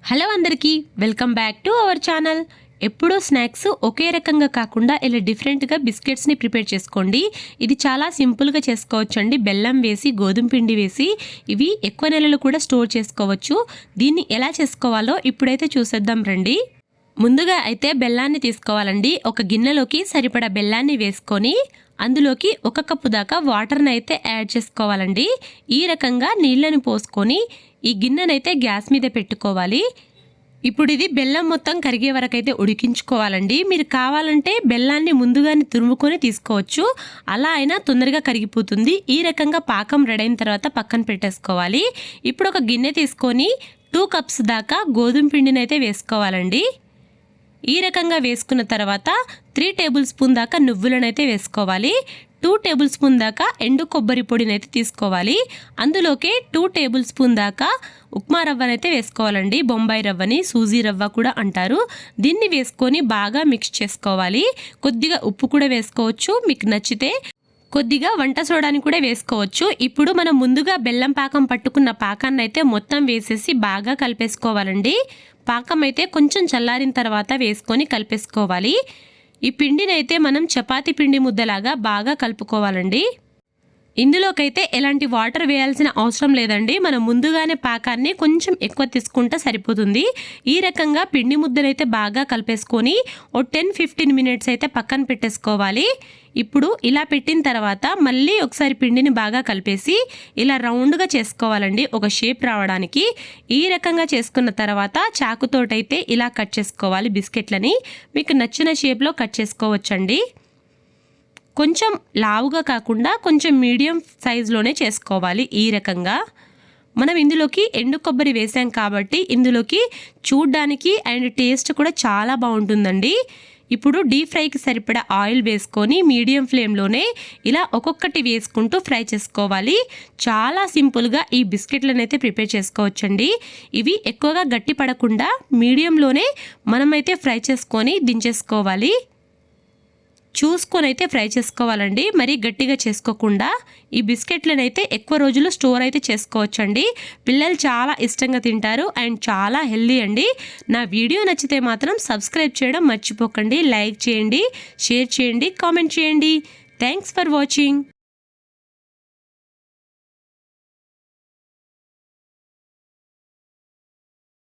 Hello అందరికీ welcome back to our channel. ఎప్పుడూ snacks ఒకే రకంగా కాకుండా ఇలా డిఫరెంట్గా బిస్కెట్స్ని ప్రిపేర్ చేసుకోండి. ఇది చాలా సింపుల్గా చేసుకోవచ్చండి. బెల్లం వేసి గోధుమ పిండి వేసి ఇవి ఎక్కువ నెలలు కూడా స్టోర్ చేసుకోవచ్చు. దీన్ని ఎలా చేసుకోవాలో ఇప్పుడైతే చూసేద్దాం రండి. ముందుగా అయితే బెల్లాన్ని తీసుకోవాలండి. ఒక గిన్నెలోకి సరిపడా బెల్లాన్ని వేసుకొని అందులోకి 1 కప్పు దాకా వాటర్ని అయితే యాడ్ చేసుకోవాలండి. ఈ రకంగా నీళ్ళని పోసుకొని ఈ గిన్నెనైతే గ్యాస్ మీద పెట్టుకోవాలి. ఇప్పుడు ఇది బెల్లం మొత్తం కరిగే వరకు అయితే ఉడికించుకోవాలండి. మీరు కావాలంటే బెల్లాన్ని ముందుగానే తురుముకొని తీసుకోవచ్చు, అలా అయినా తొందరగా కరిగిపోతుంది. ఈ రకంగా పాకం రెడీ అయిన తర్వాత పక్కన పెట్టేసుకోవాలి. ఇప్పుడు ఒక గిన్నె తీసుకొని 2 కప్స్ దాకా గోధుమ పిండిని అయితే వేసుకోవాలండి. ఈ రకంగా వేసుకున్న తర్వాత 3 టేబుల్ స్పూన్ దాకా నువ్వులనైతే వేసుకోవాలి. 2 టేబుల్ స్పూన్ దాకా ఎండు కొబ్బరి పొడినైతే తీసుకోవాలి. అందులోకి 2 టేబుల్ స్పూన్ దాకా ఉప్మా రవ్వనైతే వేసుకోవాలండి. బొంబాయి రవ్వని సూజీ రవ్వ కూడా అంటారు. దీన్ని వేసుకొని బాగా మిక్స్ చేసుకోవాలి. కొద్దిగా ఉప్పు కూడా వేసుకోవచ్చు, మీకు నచ్చితే కొద్దిగా వంట సోడాని కూడా వేసుకోవచ్చు. ఇప్పుడు మనం ముందుగా బెల్లం పాకం పట్టుకున్న పాకాన్ని అయితే మొత్తం వేసేసి బాగా కలిపేసుకోవాలండి. పాకం అయితే కొంచెం చల్లారిన తర్వాత వేసుకొని కలిపేసుకోవాలి. ఈ పిండిని అయితే మనం చపాతీ పిండి ముద్దలాగా బాగా కలుపుకోవాలండి. ఇందులోకైతే ఎలాంటి వాటర్ వేయాల్సిన అవసరం లేదండి. మనం ముందుగానే పాకాన్ని కొంచెం ఎక్కువ తీసుకుంటే సరిపోతుంది. ఈ రకంగా పిండి ముద్దనైతే బాగా కలిపేసుకొని ఓ 10-15 మినిట్స్ అయితే పక్కన పెట్టేసుకోవాలి. ఇప్పుడు ఇలా పెట్టిన తర్వాత మళ్ళీ ఒకసారి పిండిని బాగా కలిపేసి ఇలా రౌండ్గా చేసుకోవాలండి, ఒక షేప్ రావడానికి. ఈ రకంగా చేసుకున్న తర్వాత చాకుతోటైతే ఇలా కట్ చేసుకోవాలి. బిస్కెట్లని మీకు నచ్చిన షేప్లో కట్ చేసుకోవచ్చండి. కొంచెం లావుగా కాకుండా కొంచెం మీడియం సైజులోనే చేసుకోవాలి. ఈ రకంగా మనం ఇందులోకి ఎండు కొబ్బరి వేసాం కాబట్టి ఇందులోకి చూడ్డానికి అండ్ టేస్ట్ కూడా చాలా బాగుంటుందండి. ఇప్పుడు డీప్ ఫ్రైకి సరిపడా ఆయిల్ వేసుకొని మీడియం ఫ్లేమ్లోనే ఇలా ఒక్కొక్కటి వేసుకుంటూ ఫ్రై చేసుకోవాలి. చాలా సింపుల్గా ఈ బిస్కెట్లను అయితే ప్రిపేర్ చేసుకోవచ్చండి. ఇవి ఎక్కువగా గట్టి పడకుండా మీడియంలోనే మనమైతే ఫ్రై చేసుకొని దించేసుకోవాలి. చూసుకొని అయితే ఫ్రై చేసుకోవాలండి, మరీ గట్టిగా చేసుకోకుండా. ఈ బిస్కెట్లను అయితే ఎక్కువ రోజులు స్టోర్ అయితే చేసుకోవచ్చండి. పిల్లలు చాలా ఇష్టంగా తింటారు అండ్ చాలా హెల్దీ అండి. నా వీడియో నచ్చితే మాత్రం సబ్స్క్రైబ్ చేయడం మర్చిపోకండి. లైక్ చేయండి, షేర్ చేయండి, కామెంట్ చేయండి. Thanks for watching.